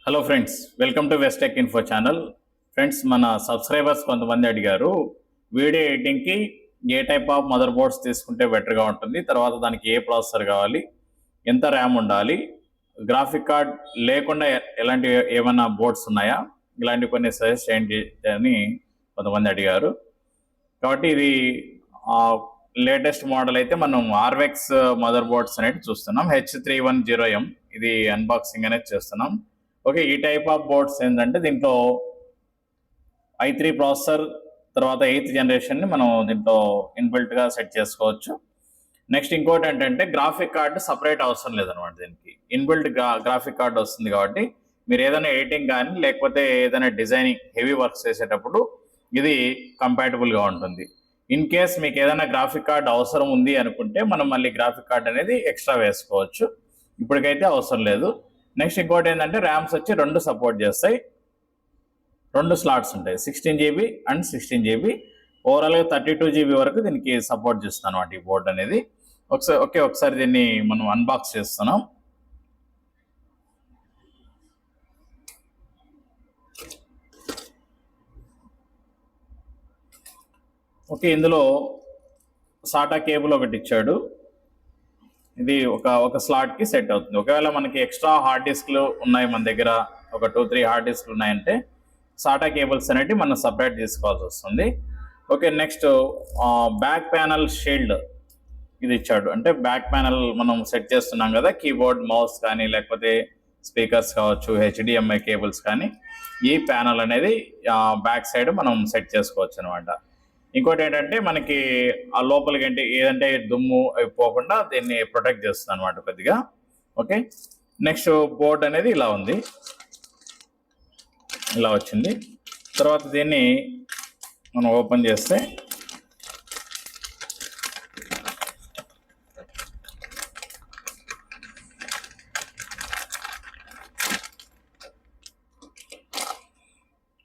Hello friends, welcome to Westech Info channel. Friends, మన subscribers కొంతమంది అడిగారు వీడియో ఎడిటింగ్కి ఏ టైప్ ఆఫ్ మదర్ బోర్డ్స్ తీసుకుంటే బెటర్గా ఉంటుంది, తర్వాత దానికి ఏ ప్రాసెసర్ కావాలి, ఎంత ర్యామ్ ఉండాలి, గ్రాఫిక్ కార్డ్ లేకుండా ఎలాంటి ఏమైనా బోర్డ్స్ ఉన్నాయా, ఇలాంటి కొన్ని సజెస్ట్ చేయండి అని కొంతమంది అడిగారు. కాబట్టి ఇది లేటెస్ట్ మోడల్ అయితే మనం ఆర్వెక్స్ మదర్ బోర్డ్స్ అనేది చూస్తున్నాం. H310M ఇది అన్బాక్సింగ్ అనేది చేస్తున్నాం. ఓకే, ఈ టైప్ ఆఫ్ బోర్డ్స్ ఏంటంటే దీంట్లో i3 ప్రాసెసర్, తర్వాత 8th జనరేషన్ని మనం దీంట్లో ఇన్బిల్ట్గా సెట్ చేసుకోవచ్చు. నెక్స్ట్ ఇంకోటి ఏంటంటే గ్రాఫిక్ కార్డు సపరేట్ అవసరం లేదనమాట. దీనికి ఇన్బిల్ట్ గ్రాఫిక్ కార్డు వస్తుంది కాబట్టి మీరు ఏదైనా ఎడిటింగ్ కానీ లేకపోతే ఏదైనా డిజైనింగ్ హెవీ వర్క్స్ చేసేటప్పుడు ఇది కంపాటబుల్గా ఉంటుంది. ఇన్ కేస్ మీకు ఏదైనా గ్రాఫిక్ కార్డ్ అవసరం ఉంది అనుకుంటే మనం మళ్ళీ గ్రాఫిక్ కార్డ్ అనేది ఎక్స్ట్రా వేసుకోవచ్చు. ఇప్పటికైతే అవసరం లేదు. నెక్స్ట్ ఇంకోటి ఏంటంటే ర్యామ్స్ వచ్చి 2 సపోర్ట్ చేస్తాయి, 2 స్లాట్స్ ఉంటాయి, 16 GB అండ్ 16 GB. ఓవరాల్గా 32 GB వరకు దీనికి సపోర్ట్ చేస్తాను అన్నమాట ఈ బోర్డ్ అనేది. ఒకసారి దీన్ని మనం అన్బాక్స్ చేస్తున్నాం. ఓకే, ఇందులో సాటా కేబుల్ ఒకటి ఇచ్చాడు. ఇది ఒక స్లాట్కి సెట్ అవుతుంది. ఒకవేళ మనకి ఎక్స్ట్రా హార్డ్ డిస్క్లు ఉన్నాయి మన దగ్గర, ఒక 2-3 హార్డ్ డిస్క్లు ఉన్నాయంటే సాటా కేబుల్స్ అనేవి మనం సపరేట్ తీసుకోవాల్సి వస్తుంది. Okay, next back panel shield ఇది ఇచ్చాడు. అంటే బ్యాక్ ప్యానల్ మనం సెట్ చేస్తున్నాం కదా, కీబోర్డ్, మౌస్ కానీ లేకపోతే స్పీకర్స్ కావచ్చు, HDMI కేబుల్స్ కానీ, ఈ ప్యానల్ అనేది బ్యాక్ సైడ్ మనం సెట్ చేసుకోవచ్చు అనమాట. ఇంకోటి ఏంటంటే మనకి ఆ లోపలికి అంటే ఏదంటే దుమ్ము అయిపోకుండా దీన్ని ప్రొటెక్ట్ చేస్తుంది అనమాట కొద్దిగా. ఓకే, నెక్స్ట్ బోర్డ్ అనేది ఇలా ఉంది, ఇలా వచ్చింది. తర్వాత దీన్ని మనం ఓపెన్ చేస్తే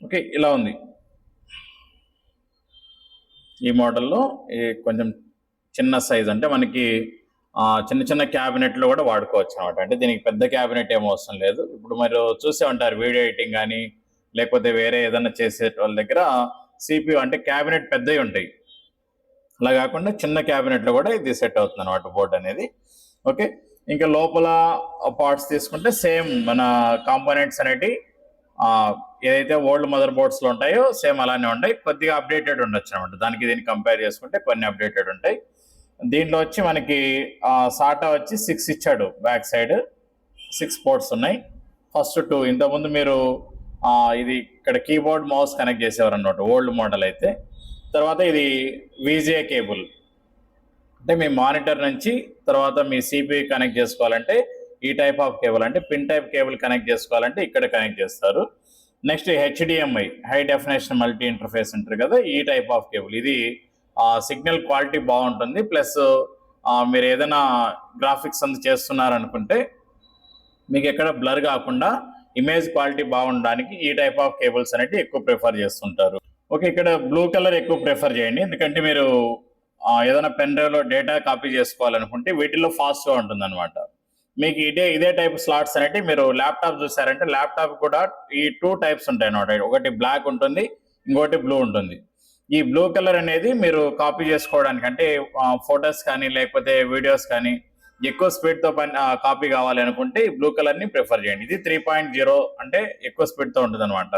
ఓకే ఇలా ఉంది. ఈ మోడల్లో కొంచెం చిన్న సైజ్, అంటే మనకి చిన్న చిన్న క్యాబినెట్లో కూడా వాడుకోవచ్చు అనమాట. అంటే దీనికి పెద్ద క్యాబినెట్ ఏమో అవసరం లేదు. ఇప్పుడు మీరు చూసే ఉంటారు వీడియో ఎడిటింగ్ కానీ లేకపోతే వేరే ఏదైనా చేసే వాళ్ళ దగ్గర CPU అంటే క్యాబినెట్ పెద్దవి ఉంటాయి. అలా కాకుండా చిన్న క్యాబినెట్లో కూడా ఇది సెట్ అవుతుంది అనమాట బోర్డ్ అనేది. ఓకే, ఇంకా లోపల పార్ట్స్ తీసుకుంటే సేమ్ మన కాంపోనెంట్స్ అనేవి ఏదైతే ఓల్డ్ మదర్ బోర్డ్స్లో ఉంటాయో సేమ్ అలానే ఉంటాయి. కొద్దిగా అప్డేటెడ్ ఉండొచ్చు అనమాట. దానికి దీన్ని కంపేర్ చేసుకుంటే కొన్ని అప్డేటెడ్ ఉంటాయి. దీంట్లో వచ్చి మనకి సాటా వచ్చి 6 ఇచ్చాడు. బ్యాక్ సైడ్ 6 పోర్ట్స్ ఉన్నాయి. ఫస్ట్ 2 ఇంతకుముందు మీరు ఇది ఇక్కడ కీబోర్డ్, మౌస్ కనెక్ట్ చేసేవారు అన్నమాట ఓల్డ్ మోడల్ అయితే. తర్వాత ఇది VGA కేబుల్, అంటే మీ మానిటర్ నుంచి తర్వాత మీ CPU కనెక్ట్ చేసుకోవాలంటే ఈ టైప్ ఆఫ్ కేబుల్, అంటే పిన్ టైప్ కేబుల్ కనెక్ట్ చేసుకోవాలంటే ఇక్కడ కనెక్ట్ చేస్తారు. Next HDMI, high definition multi interface అంటారు కదా, ఈ టైప్ ఆఫ్ కేబుల్. ఇది సిగ్నల్ క్వాలిటీ బాగుంటుంది. ప్లస్ మీరు ఏదైనా గ్రాఫిక్స్ అంతా చేస్తున్నారనుకుంటే మీకు ఎక్కడ బ్లర్ కాకుండా ఇమేజ్ క్వాలిటీ బాగుండడానికి ఈ టైప్ ఆఫ్ కేబుల్స్ అనేవి ఎక్కువ ప్రిఫర్ చేస్తుంటారు. ఓకే, ఇక్కడ బ్లూ కలర్ ఎక్కువ ప్రిఫర్ చేయండి, ఎందుకంటే మీరు ఏదైనా పెన్ డ్రైవ్లో డేటా కాపీ చేసుకోవాలనుకుంటే వీటిల్లో ఫాస్ట్గా ఉంటుంది అనమాట. మీకు ఇదే టైప్ స్లాట్స్ అనేవి మీరు ల్యాప్టాప్ చూసారంటే ల్యాప్టాప్ కూడా ఈ 2 టైప్స్ ఉంటాయి అన్నమాట. ఒకటి బ్లాక్ ఉంటుంది, ఇంకోటి బ్లూ ఉంటుంది. ఈ బ్లూ కలర్ అనేది మీరు కాపీ చేసుకోవడానికి, అంటే ఫొటోస్ కానీ లేకపోతే వీడియోస్ కానీ ఎక్కువ స్పీడ్తో కాపీ కావాలి అనుకుంటే ఈ బ్లూ కలర్ని ప్రిఫర్ చేయండి. ఇది 3.0, అంటే ఎక్కువ స్పీడ్తో ఉంటుంది అనమాట.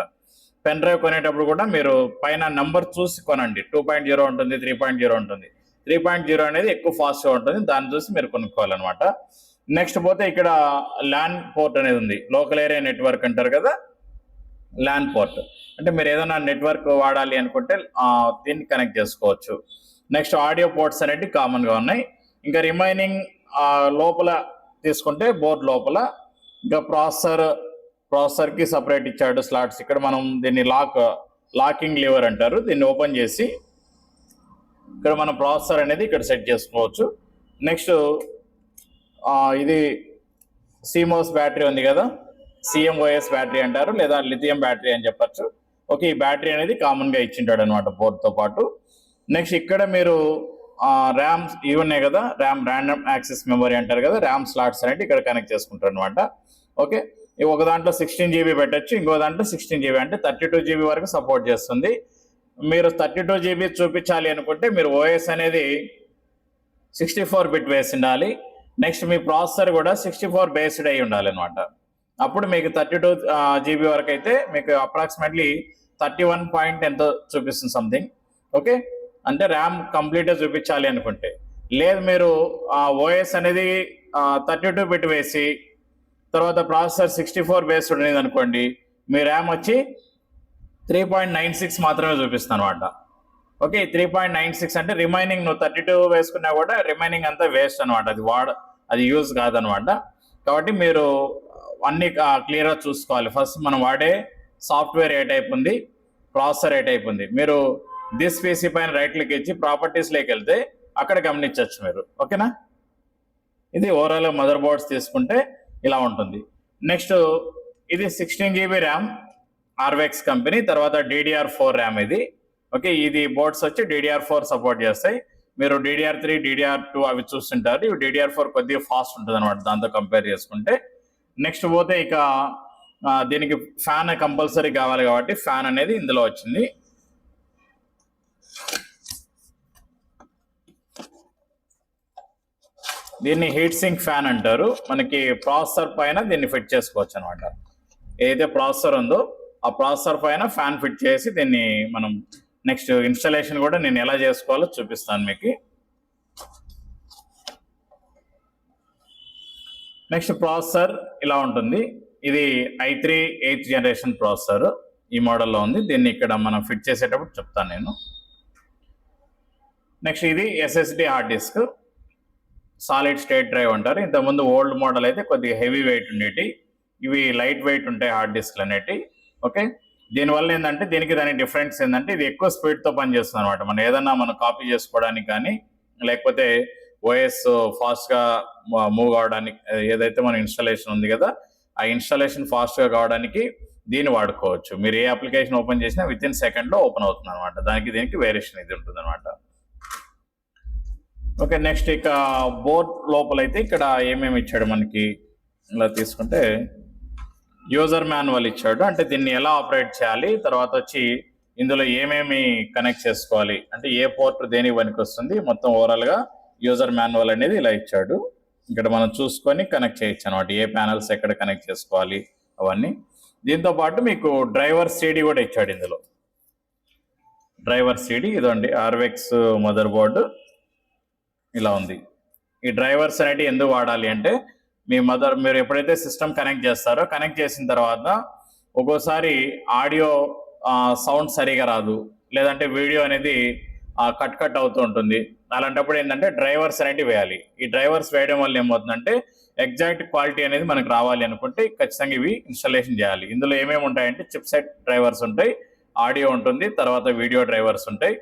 పెన్ డ్రైవ్ కొనేటప్పుడు కూడా మీరు పైన నెంబర్ చూసి కొనండి. 2.0 ఉంటుంది, 3.0 ఉంటుంది. 3.0 అనేది ఎక్కువ ఫాస్ట్గా ఉంటుంది, దాన్ని చూసి మీరు కొనుక్కోవాలన్నమాట. నెక్స్ట్ పోతే ఇక్కడ ల్యాన్ పోర్ట్ అనేది ఉంది. లోకల్ ఏరియా నెట్వర్క్ అంటారు కదా, ల్యాన్ పోర్ట్ అంటే మీరు ఏదైనా నెట్వర్క్ వాడాలి అనుకుంటే దీన్ని కనెక్ట్ చేసుకోవచ్చు. నెక్స్ట్ ఆడియో పోర్ట్స్ అనేవి కామన్గా ఉన్నాయి. ఇంకా రిమైనింగ్ లోపల తీసుకుంటే బోర్డ్ లోపల ఇంకా ప్రాసెసర్కి సపరేట్ ఇచ్చాడు స్లాట్స్. ఇక్కడ మనం దీన్ని లాకింగ్ లివర్ అంటారు. దీన్ని ఓపెన్ చేసి ఇక్కడ మన ప్రాసెసర్ అనేది ఇక్కడ సెట్ చేసుకోవచ్చు. నెక్స్ట్ ఇది CMOS బ్యాటరీ ఉంది కదా, CMOS బ్యాటరీ అంటారు, లేదా లిథియం బ్యాటరీ అని చెప్పచ్చు. ఓకే, ఈ బ్యాటరీ అనేది కామన్గా ఇచ్చింటాడు అనమాట బోర్డ్తో పాటు. నెక్స్ట్ ఇక్కడ మీరు ర్యామ్స్ ఇవి ఉన్నాయి కదా, ర్యామ్ ర్యాండమ్ యాక్సెస్ మెమరీ అంటారు కదా, ర్యామ్ స్లాట్స్ అనేవి ఇక్కడ కనెక్ట్ చేసుకుంటారు అనమాట. ఓకే, ఒక దాంట్లో 16 GB పెట్టచ్చు, ఇంకో దాంట్లో 16 GB అంటే 32 GB వరకు సపోర్ట్ చేస్తుంది. మీరు 32 GB చూపించాలి అనుకుంటే మీరు ఓఎస్ అనేది 64 బిట్ వేసి ఉండాలి. నెక్స్ట్ మీ ప్రాసెసర్ కూడా 64 బేస్డ్ అయి ఉండాలి అనమాట. అప్పుడు మీకు 32 GB వరకు అయితే మీకు అప్రాక్సిమేట్లీ 31 పాయింట్ ఎంతో చూపిస్తుంది సంథింగ్. ఓకే, అంటే ర్యామ్ కంప్లీట్గా చూపించాలి అనుకుంటే. లేదు మీరు ఓఎస్ అనేది 32 బిట్ వేసి తర్వాత ప్రాసెసర్ 64 బేస్డ్ ఉండేది అనుకోండి, మీ ర్యామ్ వచ్చి 3.96 మాత్రమే చూపిస్తుంది అనమాట. ఓకే, 3.96 అంటే రిమైనింగ్ నువ్వు 32 వేసుకున్నా కూడా రిమైనింగ్ అంతా వేస్ట్ అనమాట, అది యూజ్ కాదనమాట. కాబట్టి మీరు అన్ని క్లియర్గా చూసుకోవాలి. ఫస్ట్ మనం వాడే సాఫ్ట్వేర్ ఏ టైప్ ఉంది, ప్రాసెసర్ ఏ టైప్ ఉంది. మీరు దిస్ పీసీ పైన రైట్ క్లిక్ ఇచ్చి ప్రాపర్టీస్లోకి వెళ్తే అక్కడ గమనించవచ్చు మీరు. ఓకేనా, ఇది ఓవరాల్ మదర్ బోర్డ్స్ తీసుకుంటే ఇలా ఉంటుంది. నెక్స్ట్ ఇది 16 GB ర్యామ్ ఆర్వెక్స్ కంపెనీ, తర్వాత DDR4 ర్యామ్ ఇది. ఓకే, ఇది బోర్డ్స్ వచ్చి DDR4 సపోర్ట్ చేస్తాయి. మీరు DDR3 DDR2 అవి చూస్తుంటారు. ఇవి DDR4 కొద్దిగా ఫాస్ట్ ఉంటుంది అనమాట దాంతో కంపేర్ చేసుకుంటే. నెక్స్ట్ పోతే ఇక దీనికి ఫ్యాన్ కంపల్సరీ కావాలి కాబట్టి ఫ్యాన్ అనేది ఇందులో వచ్చింది. దీన్ని హీట్ సింక్ ఫ్యాన్ అంటారు. మనకి ప్రాసెసర్ పైన దీన్ని ఫిట్ చేసుకోవచ్చు అనమాట. ఏదైతే ప్రాసెసర్ ఉందో ఆ ప్రాసెసర్ పైన ఫ్యాన్ ఫిట్ చేసి దీన్ని మనం నెక్స్ట్ ఇన్స్టాలేషన్ కూడా నేను ఎలా చేసుకోవాలో చూపిస్తాను మీకు. నెక్స్ట్ ప్రాసెసర్ ఇలా ఉంటుంది. ఇది i3 8th జనరేషన్ ప్రాసెసర్ ఈ మోడల్లో ఉంది. దీన్ని ఇక్కడ మనం ఫిట్ చేసేటప్పుడు చెప్తాను నేను. నెక్స్ట్ ఇది SSD hard disk, solid state drive అంటారు. ఇంతకుముందు ఓల్డ్ మోడల్ అయితే కొద్దిగా హెవీ వెయిట్ ఉండేటి, ఇవి లైట్ వెయిట్ ఉంటాయి హార్డ్ డిస్క్లు అనేటి. ఓకే, దీనివల్ల ఏంటంటే దానికి డిఫరెన్స్ ఏంటంటే ఇది ఎక్కువ స్పీడ్తో పనిచేస్తుంది అనమాట. మనం ఏదన్నా మనం కాపీ చేసుకోవడానికి కానీ లేకపోతే ఓఎస్ ఫాస్ట్గా మూవ్ కావడానికి, ఏదైతే మన ఇన్స్టాలేషన్ ఉంది కదా ఆ ఇన్స్టాలేషన్ ఫాస్ట్గా కావడానికి దీన్ని వాడుకోవచ్చు. మీరు ఏ అప్లికేషన్ ఓపెన్ చేసినా విత్ ఇన్ సెకండ్లో ఓపెన్ అవుతుంది అనమాట. దీనికి వేరియేషన్ ఇది ఉంటుంది అనమాట. ఓకే, నెక్స్ట్ ఇక బోర్డ్ లోపలైతే ఇక్కడ ఏమేమి ఇచ్చాడు మనకి ఇలా తీసుకుంటే యూజర్ మాన్యువల్ ఇచ్చాడు. అంటే దీన్ని ఎలా ఆపరేట్ చేయాలి, తర్వాత వచ్చి ఇందులో ఏమేమి కనెక్ట్ చేసుకోవాలి, అంటే ఏ పోర్ట్ దేనికి పనికి వస్తుంది, మొత్తం ఓవరాల్గా యూజర్ మాన్యువల్ అనేది ఇలా ఇచ్చాడు. ఇక్కడ మనం చూసుకొని కనెక్ట్ చేయొచ్చు అనమాట, ఏ ప్యానల్స్ ఎక్కడ కనెక్ట్ చేసుకోవాలి అవన్నీ. దీంతో పాటు మీకు డ్రైవర్ CD కూడా ఇచ్చాడు. ఇందులో డ్రైవర్ CD ఇదండి ఆర్వెక్స్ మదర్ బోర్డు ఇలా ఉంది. ఈ డ్రైవర్స్ అనేవి ఎందుకు వాడాలి అంటే మీరు ఎప్పుడైతే సిస్టమ్ కనెక్ట్ చేస్తారో కనెక్ట్ చేసిన తర్వాత ఒక్కోసారి ఆడియో సౌండ్ సరిగా రాదు, లేదంటే వీడియో అనేది కట్ అవుతూ ఉంటుంది. అలాంటప్పుడు ఏంటంటే డ్రైవర్స్ అనేవి వేయాలి. ఈ డ్రైవర్స్ వేయడం వల్ల ఏమవుతుందంటే ఎగ్జాక్ట్ క్వాలిటీ అనేది మనకు రావాలి అనుకుంటే ఖచ్చితంగా ఇవి ఇన్స్టాలేషన్ చేయాలి. ఇందులో ఏమేమి ఉంటాయంటే చిప్ సెట్ డ్రైవర్స్ ఉంటాయి, ఆడియో ఉంటుంది, తర్వాత వీడియో డ్రైవర్స్ ఉంటాయి.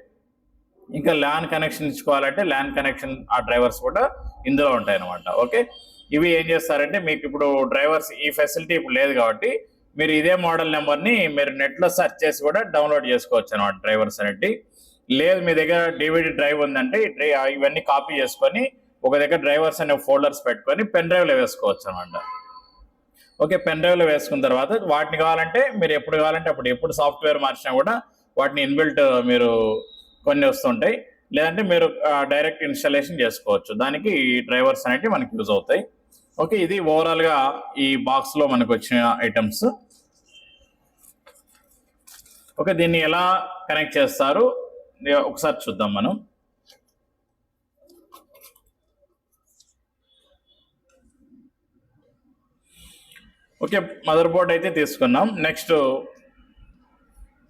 ఇంకా ల్యాన్ కనెక్షన్ ఇచ్చుకోవాలంటే ల్యాన్ కనెక్షన్ ఆ డ్రైవర్స్ కూడా ఇందులో ఉంటాయి అనమాట. ఓకే, ఇవి ఏం చేస్తారంటే మీకు ఇప్పుడు డ్రైవర్స్ ఈ ఫెసిలిటీ ఇప్పుడు లేదు కాబట్టి మీరు ఇదే మోడల్ నెంబర్ని మీరు నెట్లో సెర్చ్ చేసి కూడా డౌన్లోడ్ చేసుకోవచ్చు అనమాట డ్రైవర్స్ అనేవి. లేదు మీ దగ్గర DVD డ్రైవ్ ఉందంటే ఇవన్నీ కాపీ చేసుకొని ఒక దగ్గర డ్రైవర్స్ అనే ఫోల్డర్స్ పెట్టుకొని పెన్ డ్రైవ్లో వేసుకోవచ్చు అనమాట. ఓకే, పెన్ డ్రైవ్లో వేసుకున్న తర్వాత వాటిని కావాలంటే మీరు ఎప్పుడు కావాలంటే అప్పుడు ఎప్పుడు సాఫ్ట్వేర్ మార్చినా కూడా వాటిని ఇన్బిల్ట్ మీరు కొన్ని వస్తుంటాయి, లేదంటే మీరు డైరెక్ట్ ఇన్స్టాలేషన్ చేసుకోవచ్చు. దానికి ఈ డ్రైవర్స్ అనేవి మనకి యూజ్ అవుతాయి. ఓకే, ఇది ఓవరాల్గా ఈ బాక్స్లో మనకు వచ్చిన ఐటమ్స్. ఓకే, దీన్ని ఎలా కనెక్ట్ చేస్తారు ఒకసారి చూద్దాం మనం. ఓకే, మదర్ బోర్డ్ అయితే తీసుకున్నాం. నెక్స్ట్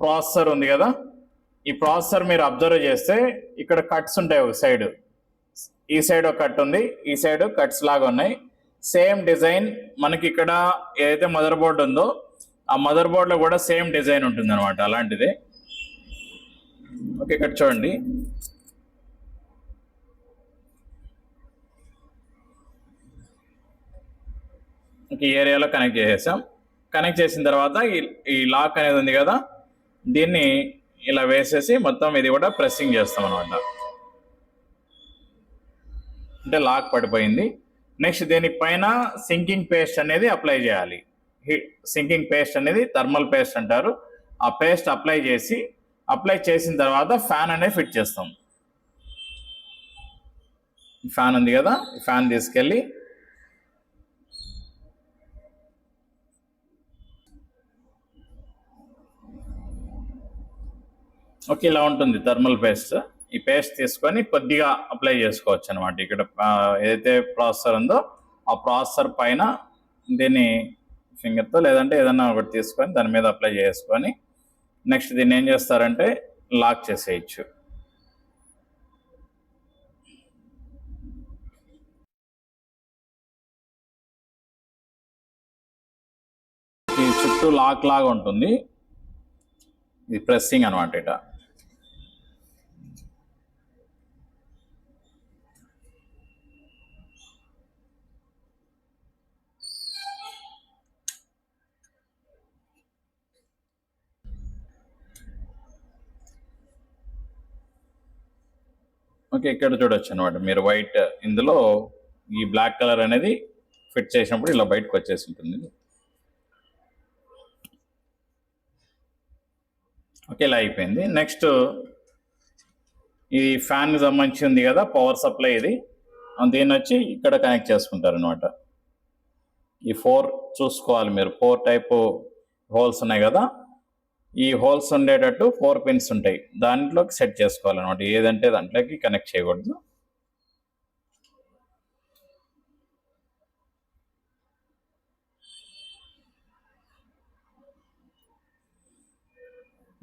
ప్రాసెసర్ ఉంది కదా, ఈ ప్రాసెసర్ మీరు అబ్జర్వ్ చేస్తే ఇక్కడ కట్స్ ఉంటాయి. ఒక సైడ్ ఈ సైడ్ ఒక కట్ ఉంది, ఈ సైడ్ కట్స్ లాగా ఉన్నాయి. సేమ్ డిజైన్ మనకి ఇక్కడ ఏదైతే మదర్ బోర్డ్ ఉందో ఆ మదర్ బోర్డ్లో కూడా సేమ్ డిజైన్ ఉంటుంది అనమాట, అలాంటిది. ఓకే, ఇక్కడ చూడండి, ఈ ఏరియాలో కనెక్ట్ చేసేసాం. కనెక్ట్ చేసిన తర్వాత ఈ లాక్ అనేది ఉంది కదా, దీన్ని ఇలా వేసేసి మొత్తం ఇది కూడా ప్రెస్సింగ్ చేస్తాం అనమాట. అంటే లాక్ పడిపోయింది. నెక్స్ట్ దీనిపైన సింకింగ్ పేస్ట్ అనేది అప్లై చేయాలి. సింకింగ్ పేస్ట్ అనేది థర్మల్ పేస్ట్ అంటారు. ఆ పేస్ట్ అప్లై చేసిన తర్వాత ఫ్యాన్ అనేది ఫిట్ చేస్తాం. ఫ్యాన్ ఉంది కదా, ఫ్యాన్ తీసుకెళ్ళి ఓకే ఇలా ఉంటుంది థర్మల్ పేస్ట్. ఈ పేస్ట్ తీసుకొని కొద్దిగా అప్లై చేసుకోవచ్చు అనమాట. ఇక్కడ ఏదైతే ప్రాసెసర్ ఉందో ఆ ప్రాసెసర్ పైన దీన్ని ఫింగర్తో లేదంటే ఏదన్నా ఒకటి తీసుకొని దాని మీద అప్లై చేసుకొని నెక్స్ట్ దీన్ని ఏం చేస్తారంటే లాక్ చేసేయచ్చు. ఈ చుట్టూ లాక్ లాగా ఉంటుంది, ఇది ప్రెస్సింగ్ అనమాట. ఇట ఓకే ఇక్కడ చూడొచ్చు అనమాట మీరు వైట్, ఇందులో ఈ బ్లాక్ కలర్ అనేది ఫిట్ చేసినప్పుడు ఇలా బయటకు వచ్చేసి ఉంటుంది. ఓకే ఇలా అయిపోయింది. నెక్స్ట్ ఈ ఫ్యాన్కి సంబంధించి ఉంది కదా పవర్ సప్లై, ఇది దీన్ని వచ్చి ఇక్కడ కనెక్ట్ చేసుకుంటారు అనమాట. ఈ 4 చూసుకోవాలి మీరు, 4 టైప్ హోల్స్ ఉన్నాయి కదా, ఈ హోల్స్ ఉండేటట్టు 4 పిన్స్ ఉంటాయి, దాంట్లోకి సెట్ చేసుకోవాలన్నమాట. ఏదంటే దాంట్లోకి కనెక్ట్ చేయకూడదు.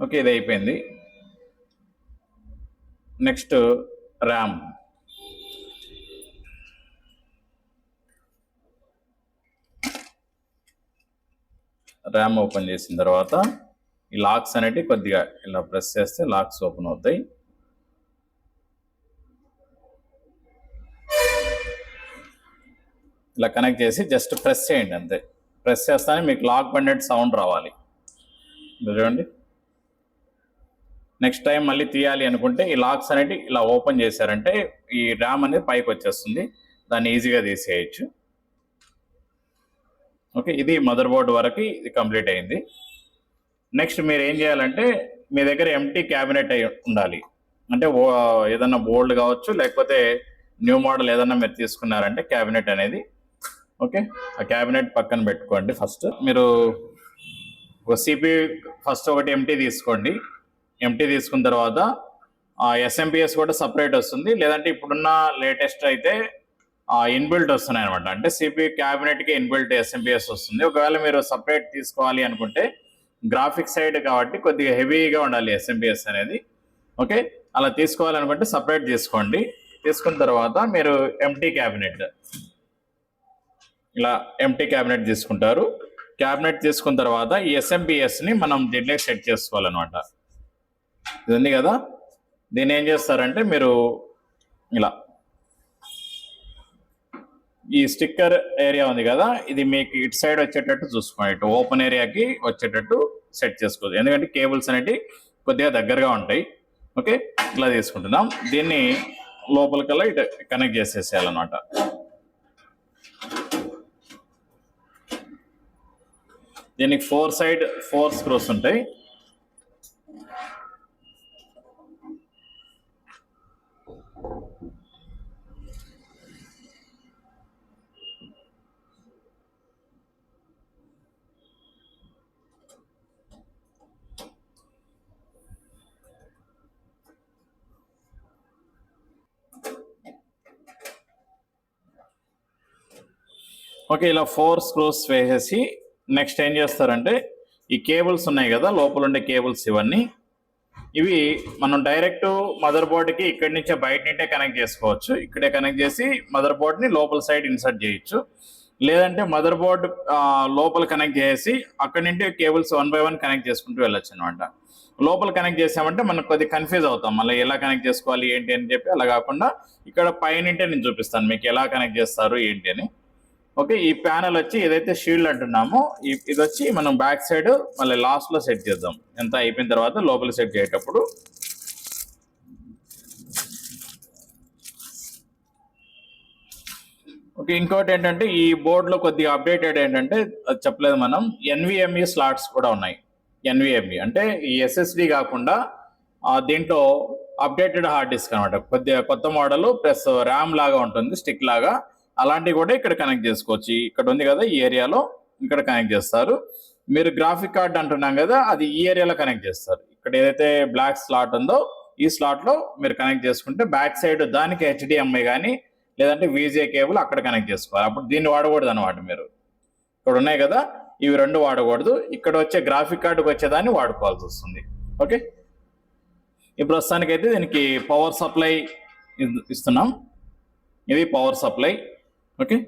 ఓకే ఇది అయిపోయింది. Next RAM. ర్యామ్ ఓపెన్ చేసిన తర్వాత ఈ లాక్స్ అనేవి కొద్దిగా ఇలా ప్రెస్ చేస్తే లాక్స్ ఓపెన్ అవుతాయి. ఇలా కనెక్ట్ చేసి జస్ట్ ప్రెస్ చేయండి అంతే. ప్రెస్ చేస్తానే మీకు లాక్ పడినట్టు సౌండ్ రావాలి, చూడండి. నెక్స్ట్ టైం మళ్ళీ తీయాలి అనుకుంటే ఈ లాక్స్ అనేవి ఇలా ఓపెన్ చేశారంటే ఈ ర్యామ్ అనేది పైకి వచ్చేస్తుంది, దాన్ని ఈజీగా తీసేయచ్చు. ఓకే ఇది మదర్ బోర్డ్ వరకు ఇది కంప్లీట్ అయింది. నెక్స్ట్ మీరు ఏం చేయాలంటే మీ దగ్గర ఎంటీ క్యాబినెట్ అయి ఉండాలి. అంటే ఏదన్నా బోల్డ్ కావచ్చు, లేకపోతే న్యూ మోడల్ ఏదన్నా మీరు తీసుకున్నారంటే క్యాబినెట్ అనేది. ఓకే ఆ క్యాబినెట్ పక్కన పెట్టుకోండి. ఫస్ట్ మీరు ఒక సిపియు ఫస్ట్ ఒకటి ఎంటీ తీసుకోండి. ఎంటీ తీసుకున్న తర్వాత ఎస్ఎంపిఎస్ కూడా సపరేట్ వస్తుంది, లేదంటే ఇప్పుడున్న లేటెస్ట్ అయితే ఇన్బిల్ట్ వస్తున్నాయి అనమాట. అంటే సిపియు క్యాబినెట్కి ఇన్బిల్ట్ ఎస్ఎంపిఎస్ వస్తుంది. ఒకవేళ మీరు సపరేట్ తీసుకోవాలి అనుకుంటే గ్రాఫిక్స్ సైడ్ కాబట్టి కొద్దిగా హెవీగా ఉండాలి ఎస్ఎంపిఎస్ అనేది. ఓకే అలా తీసుకోవాలనుకుంటే సపరేట్ తీసుకోండి. తీసుకున్న తర్వాత మీరు ఎంటీ క్యాబినెట్, ఇలా ఎంటీ క్యాబినెట్ తీసుకుంటారు. క్యాబినెట్ తీసుకున్న తర్వాత ఈ ఎస్ఎంపిఎస్ని మనం దీంట్లో సెట్ చేసుకోవాలన్నమాట. ఇది ఉంది కదా, దీన్ని ఏం చేస్తారంటే మీరు ఇలా ఈ స్టిక్కర్ ఏరియా ఉంది కదా, ఇది మీకు ఇటు సైడ్ వచ్చేటట్టు చూసుకోండి, ఇటు ఓపెన్ ఏరియాకి వచ్చేటట్టు సెట్ చేసుకోవచ్చు. ఎందుకంటే కేబుల్స్ అనేవి కొద్దిగా దగ్గరగా ఉంటాయి. ఓకే ఇలా తీసుకుంటున్నాం. దీన్ని లోపలికల్లా ఇటు కనెక్ట్ చేసేసేయాలన్నమాట. దీనికి 4 స్క్రూస్ ఉంటాయి. ఓకే ఇలా 4 స్క్రూస్ వేసేసి నెక్స్ట్ ఏం చేస్తారంటే ఈ కేబుల్స్ ఉన్నాయి కదా, లోపల ఉండే కేబుల్స్ ఇవి మనం డైరెక్ట్ మదర్ బోర్డ్కి ఇక్కడి నుంచే బయట నుండే కనెక్ట్ చేసుకోవచ్చు. ఇక్కడే కనెక్ట్ చేసి మదర్ బోర్డ్ని లోపల సైడ్ ఇన్సర్ట్ చేయొచ్చు. లేదంటే మదర్ బోర్డ్ లోపల కనెక్ట్ చేసి అక్కడి నుండి కేబుల్స్ 1 by 1 కనెక్ట్ చేసుకుంటూ వెళ్ళొచ్చు అనమాట. లోపల కనెక్ట్ చేసామంటే మనకు కొద్దిగా కన్ఫ్యూజ్ అవుతాం, మళ్ళీ ఎలా కనెక్ట్ చేసుకోవాలి ఏంటి అని చెప్పి. అలా కాకుండా ఇక్కడ పైనుంటే నేను చూపిస్తాను మీకు ఎలా కనెక్ట్ చేస్తారు ఏంటి అని. ఓకే ఈ ప్యానల్ వచ్చి ఏదైతే షీల్డ్ అంటున్నామో ఇది వచ్చి మనం బ్యాక్ సైడ్ మళ్ళీ లాస్ట్లో సెట్ చేద్దాం. ఎంత అయిపోయిన తర్వాత లోపల సెట్ చేసేటప్పుడు ఓకే, ఇంకోటి ఏంటంటే ఈ బోర్డులో కొద్దిగా అప్డేటెడ్ ఏంటంటే, అది చెప్పలేదు మనం, ఎన్విఎంఈ స్లాట్స్ కూడా ఉన్నాయి. ఎన్విఎంఈ అంటే ఈ ఎస్ఎస్డి కాకుండా దీంట్లో అప్డేటెడ్ హార్డ్ డిస్క్ అనమాట, కొద్దిగా కొత్త మోడల్ ప్లస్ ర్యామ్ లాగా ఉంటుంది, స్టిక్ లాగా. అలాంటివి కూడా ఇక్కడ కనెక్ట్ చేసుకోవచ్చు. ఇక్కడ ఉంది కదా ఈ ఏరియాలో, ఇక్కడ కనెక్ట్ చేస్తారు. మీరు గ్రాఫిక్ కార్డ్ అంటున్నాం కదా, అది ఈ ఏరియాలో కనెక్ట్ చేస్తారు. ఇక్కడ ఏదైతే బ్లాక్ స్లాట్ ఉందో ఈ స్లాట్ లో మీరు కనెక్ట్ చేసుకుంటే బ్యాక్ సైడ్ దానికి హెచ్డిఎంఐ కానీ లేదంటే విజే కేబుల్ అక్కడ కనెక్ట్ చేసుకోవాలి. అప్పుడు దీన్ని వాడకూడదు అనమాట. మీరు ఇక్కడ ఉన్నాయి కదా ఇవి రెండు వాడకూడదు, ఇక్కడ వచ్చే గ్రాఫిక్ కార్డుకి వచ్చేదాన్ని వాడుకోవాల్సి వస్తుంది. ఓకే, ఈ ప్రస్తుతానికైతే దీనికి పవర్ సప్లై ఇస్తున్నాం. ఇది power supply. Okay,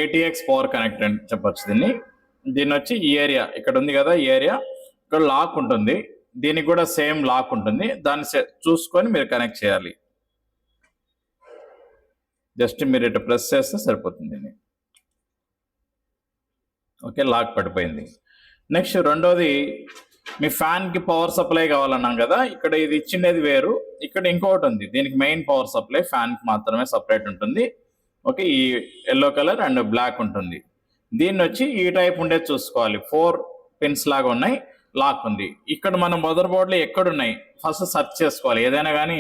ATX power connect అని చెప్పచ్చు దీన్ని. దీన్ని వచ్చి ఈ ఏరియా ఇక్కడ ఉంది కదా, ఈ ఏరియా ఇక్కడ లాక్ ఉంటుంది, దీనికి కూడా సేమ్ లాక్ ఉంటుంది. దాన్ని చూసుకొని మీరు కనెక్ట్ చేయాలి. జస్ట్ మీరు ఇట్లా ప్రెస్ చేస్తే సరిపోతుంది దీన్ని. ఓకే, లాక్ పడిపోయింది. నెక్స్ట్ రెండోది, మీ ఫ్యాన్కి పవర్ సప్లై కావాలన్నాం కదా, ఇక్కడ ఇది ఇచ్చిండేది వేరు, ఇక్కడ ఇంకోటి ఉంది. దీనికి మెయిన్ పవర్ సప్లై ఫ్యాన్కి మాత్రమే సపరేట్ ఉంటుంది. ఓకే, ఈ ఎల్లో కలర్ అండ్ బ్లాక్ ఉంటుంది. దీన్ని వచ్చి ఈ టైప్ ఉండేది చూసుకోవాలి. 4 పిన్స్ లాగా ఉన్నాయి, లాక్ ఉంది. ఇక్కడ మన మదర్ బోర్డులో ఎక్కడున్నాయి ఫస్ట్ సెర్చ్ చేసుకోవాలి. ఏదైనా కానీ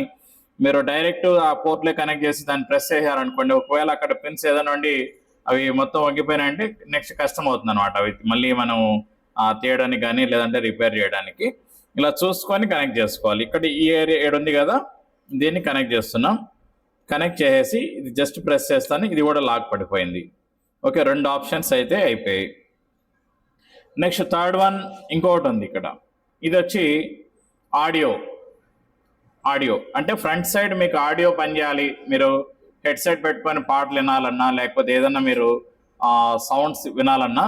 మీరు డైరెక్ట్ ఆ పోర్ట్లే కనెక్ట్ చేసి దాన్ని ప్రెస్ చేశారనుకోండి, ఒకవేళ అక్కడ పిన్స్ ఏదైనా ఉండి అవి మొత్తం వంగిపోయినాయంటే నెక్స్ట్ కష్టం అవుతుంది అనమాట. అవి మళ్ళీ మనం తీయడానికి కానీ లేదంటే రిపేర్ చేయడానికి. ఇలా చూసుకొని కనెక్ట్ చేసుకోవాలి. ఇక్కడ ఈ ఏరియా ఏడుంది కదా, దీన్ని కనెక్ట్ చేస్తున్నాం. కనెక్ట్ చేసేసి ఇది జస్ట్ ప్రెస్ చేస్తాను, ఇది కూడా లాక్ పడిపోయింది. ఓకే, 2 ఆప్షన్స్ అయితే అయిపోయాయి. నెక్స్ట్ థర్డ్ వన్ ఇంకొకటి ఉంది ఇక్కడ. ఇది వచ్చి ఆడియో అంటే ఫ్రంట్ సైడ్ మీకు ఆడియో పనిచేయాలి, మీరు హెడ్సెట్ పెట్టుకొని పాటలు వినాలన్నా లేకపోతే ఏదన్నా మీరు సౌండ్స్ వినాలన్నా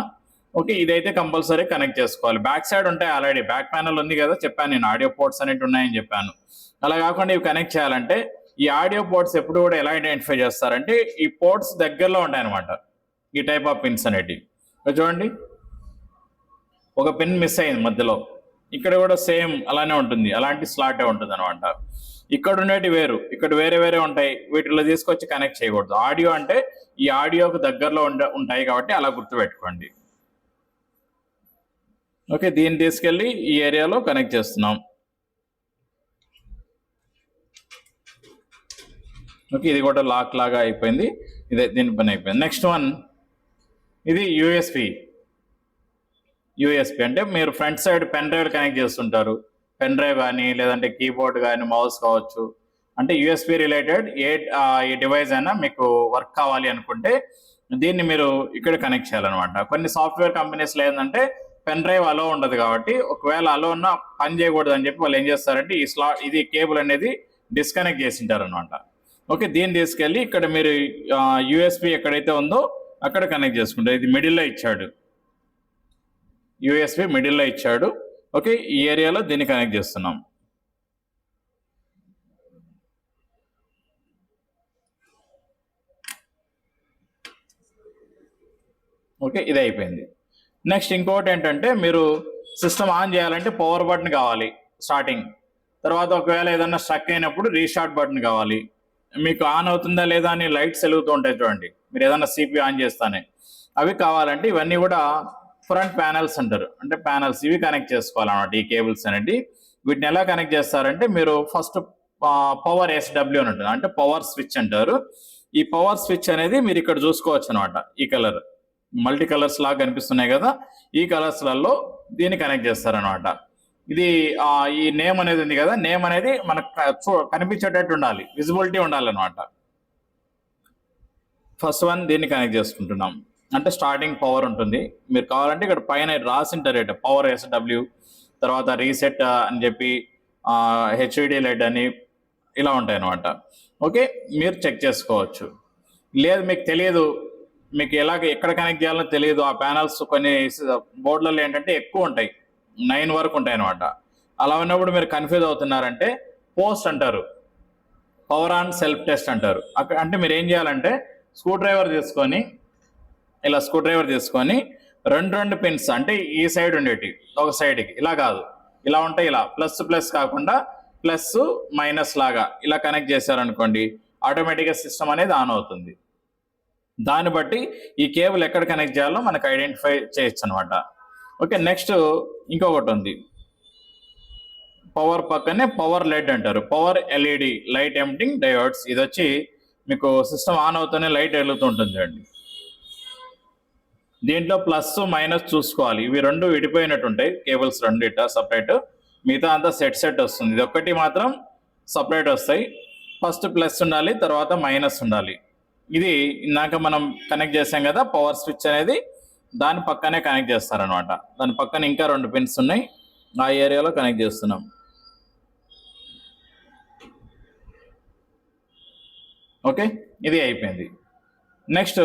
ఓకే, ఇదైతే కంపల్సరీ కనెక్ట్ చేసుకోవాలి. బ్యాక్ సైడ్ ఉంటాయి ఆల్రెడీ, బ్యాక్ ప్యానల్ ఉంది కదా చెప్పాను నేను, ఆడియో పోర్ట్స్ అనేవి ఉన్నాయని చెప్పాను. అలా కాకుండా ఇవి కనెక్ట్ చేయాలంటే ఈ ఆడియో పోర్ట్స్ ఎప్పుడు కూడా ఎలా ఐడెంటిఫై చేస్తారంటే ఈ పోర్ట్స్ దగ్గరలో ఉంటాయి అనమాట. ఈ టైప్ ఆఫ్ పిన్స్ అనేటివి చూడండి, ఒక పిన్ మిస్ అయింది మధ్యలో, ఇక్కడ కూడా సేమ్ అలానే ఉంటుంది, అలాంటి స్లాటే ఉంటుంది అనమాట. ఇక్కడ ఉండేటి వేరు, ఇక్కడ వేరే వేరే ఉంటాయి, వీటిలో తీసుకొచ్చి కనెక్ట్ చేయకూడదు. ఆడియో అంటే ఈ ఆడియోకి దగ్గరలో ఉంటాయి కాబట్టి అలా గుర్తుపెట్టుకోండి. ఓకే, దీన్ని తీసుకెళ్ళి ఈ ఏరియాలో కనెక్ట్ చేస్తున్నాం. ఓకే, ఇది కూడా లాక్ లాగా అయిపోయింది, ఇదే దీని పని అయిపోయింది. నెక్స్ట్ వన్, ఇది యూఎస్పి అంటే మీరు front side pen drive connect చేస్తుంటారు. పెన్ డ్రైవ్ కానీ లేదంటే కీబోర్డ్ కానీ మౌస్ కావచ్చు, అంటే యూఎస్పి రిలేటెడ్ ఈ డివైస్ అయినా మీకు వర్క్ కావాలి అనుకుంటే దీన్ని మీరు ఇక్కడ కనెక్ట్ చేయాలన్నమాట. కొన్ని సాఫ్ట్వేర్ కంపెనీస్లో ఏంటంటే పెన్ డ్రైవ్ అలో ఉండదు కాబట్టి ఒకవేళ అలో ఉన్నా పని చేయకూడదు అని చెప్పి వాళ్ళు ఏం చేస్తారంటే ఇది కేబుల్ అనేది డిస్కనెక్ట్ చేసి ఉంటారు అనమాట. ఓకే, దీన్ని తీసుకెళ్ళి ఇక్కడ మీరు యూఎస్పి ఎక్కడైతే ఉందో అక్కడ కనెక్ట్ చేసుకుంటారు. ఇది మిడిల్లో ఇచ్చాడు, యూఎస్పి మిడిల్లో ఇచ్చాడు. ఓకే, ఈ ఏరియాలో దీన్ని కనెక్ట్ చేస్తున్నాం. ఓకే, ఇది అయిపోయింది. నెక్స్ట్ ఇంకోటి ఏంటంటే మీరు సిస్టమ్ ఆన్ చేయాలంటే పవర్ బటన్ కావాలి స్టార్టింగ్, తర్వాత ఒకవేళ ఏదన్నా స్ట్రక్ అయినప్పుడు రీస్టార్ట్ బటన్ కావాలి. మీకు ఆన్ అవుతుందా లేదా అని లైట్స్ వెలుగుతూ ఉంటాయి చూడండి, మీరు ఏదన్నా సిపియు ఆన్ చేస్తానే, అవి కావాలంటే ఇవన్నీ కూడా ఫ్రంట్ ప్యానల్స్ అంటారు, అంటే ప్యానల్స్ ఇవి కనెక్ట్ చేసుకోవాలన్నమాట. ఈ కేబుల్స్ అనేవి వీటిని ఎలా కనెక్ట్ చేస్తారంటే మీరు ఫస్ట్ పవర్ ఎస్డబ్ల్యూ అని ఉంటుంది, అంటే పవర్ స్విచ్ అంటారు. ఈ పవర్ స్విచ్ అనేది మీరు ఇక్కడ చూసుకోవచ్చు అనమాట. ఈ కలర్ మల్టీ కలర్స్ లాగా కనిపిస్తున్నాయి కదా, ఈ కలర్స్లలో దీన్ని కనెక్ట్ చేస్తారనమాట. ఇది ఈ నేమ్ అనేది ఉంది కదా, నేమ్ అనేది మనకు కనిపించేటట్టు ఉండాలి, విజిబిలిటీ ఉండాలన్నమాట. ఫస్ట్ వన్ దీన్ని కనెక్ట్ చేసుకుంటున్నాం, అంటే స్టార్టింగ్ పవర్ ఉంటుంది. మీరు కావాలంటే ఇక్కడ పైన రాసింటారు పవర్ ఎస్డబ్ల్యూ, తర్వాత రీసెట్ అని చెప్పి హెచ్డి లెడ్ అని ఇలా ఉంటాయి అన్నమాట. ఓకే, మీరు చెక్ చేసుకోవచ్చు. లేదు మీకు తెలియదు, మీకు ఎక్కడ కనెక్ట్ చేయాలో తెలియదు, ఆ ప్యానల్స్ కొన్ని బోర్డులలో ఏంటంటే ఎక్కువ ఉంటాయి, 9 వరకు ఉంటాయి అనమాట. అలా ఉన్నప్పుడు మీరు కన్ఫ్యూజ్ అవుతున్నారంటే పోస్ట్ అంటారు, పవర్ ఆన్ సెల్ఫ్ టెస్ట్ అంటారు. అంటే మీరు ఏం చేయాలంటే స్క్రూ డ్రైవర్ తీసుకొని రెండు పిన్స్, అంటే ఈ సైడ్ ఉండేటి ఒక సైడ్కి ఇలా కాదు, ఇలా ఉంటాయి, ఇలా ప్లస్ కాకుండా ప్లస్ మైనస్ లాగా ఇలా కనెక్ట్ చేశారనుకోండి, ఆటోమేటిక్గా సిస్టమ్ అనేది ఆన్ అవుతుంది. దాన్ని బట్టి ఈ కేబుల్ ఎక్కడ కనెక్ట్ చేయాలో మనకు ఐడెంటిఫై చేయొచ్చు అనమాట. ఓకే, నెక్స్ట్ ఇంకొకటి ఉంది, పవర్ పక్కనే పవర్ లెడ్ అంటారు, power LED light emitting diodes. ఇది వచ్చి మీకు సిస్టమ్ ఆన్ అవుతూనే లైట్ వెలుగుతూ ఉంటుంది చూడండి. దీంట్లో ప్లస్ మైనస్ చూసుకోవాలి, ఇవి రెండు విడిపోయినట్టు ఉంటాయి కేబుల్స్ రెండు ఇట్లా సపరేట్, మిగతా అంతా సెట్ వస్తుంది. ఇది ఒక్కటి మాత్రం సపరేట్ వస్తాయి. ఫస్ట్ ప్లస్ ఉండాలి, తర్వాత మైనస్ ఉండాలి. ఇది ఇందాక మనం కనెక్ట్ చేసాం కదా పవర్ స్విచ్ అనేది, దాని పక్కనే కనెక్ట్ చేస్తారనమాట. దాని పక్కన ఇంకా 2 పిన్స్ ఉన్నాయి, ఆ ఏరియాలో కనెక్ట్ చేస్తున్నాం. ఓకే, ఇది అయిపోయింది. నెక్స్ట్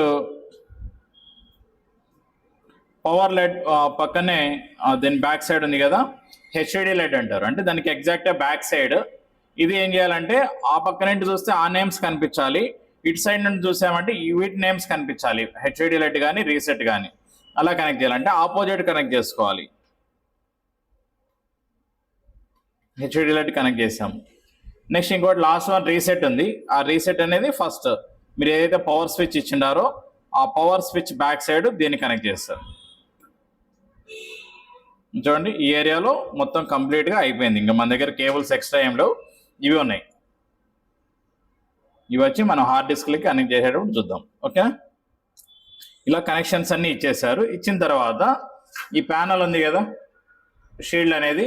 పవర్ లెడ్ పక్కనే దీని బ్యాక్ సైడ్ ఉంది కదా, హెచ్డి లెడ్ అంటారు. అంటే దానికి ఎగ్జాక్ట్గా బ్యాక్ సైడ్. ఇది ఏం చేయాలంటే ఆ పక్క నుండి చూస్తే ఆ నేమ్స్ కనిపించాలి, ఇటు సైడ్ నుండి చూసామంటే వీటి నేమ్స్ కనిపించాలి, హెచ్డి లెడ్ కానీ రీసెట్ కానీ. అలా కనెక్ట్ చేయాలంటే ఆపోజిట్ కనెక్ట్ చేసుకోవాలి. హెచ్డి లెడ్ కనెక్ట్ చేసాం. నెక్స్ట్ ఇంకోటి లాస్ట్ వన్ రీసెట్ ఉంది. ఆ రీసెట్ అనేది ఫస్ట్ మీరు ఏదైతే పవర్ స్విచ్ ఇచ్చిండారో ఆ పవర్ స్విచ్ బ్యాక్ సైడ్ దీన్ని కనెక్ట్ చేస్తారు. చూడండి, ఈ ఏరియాలో మొత్తం కంప్లీట్గా అయిపోయింది. ఇంకా మన దగ్గర కేబుల్స్ ఎక్స్ట్రా ఏం లేవు, ఇవి ఉన్నాయి. ఇవి వచ్చి మనం హార్డ్ డిస్క్లకి కనెక్ట్ చేసేటప్పుడు చూద్దాం. ఓకేనా, ఇలా కనెక్షన్స్ అన్నీ ఇచ్చేసారు. ఇచ్చిన తర్వాత ఈ ప్యానల్ ఉంది కదా షీల్డ్ అనేది,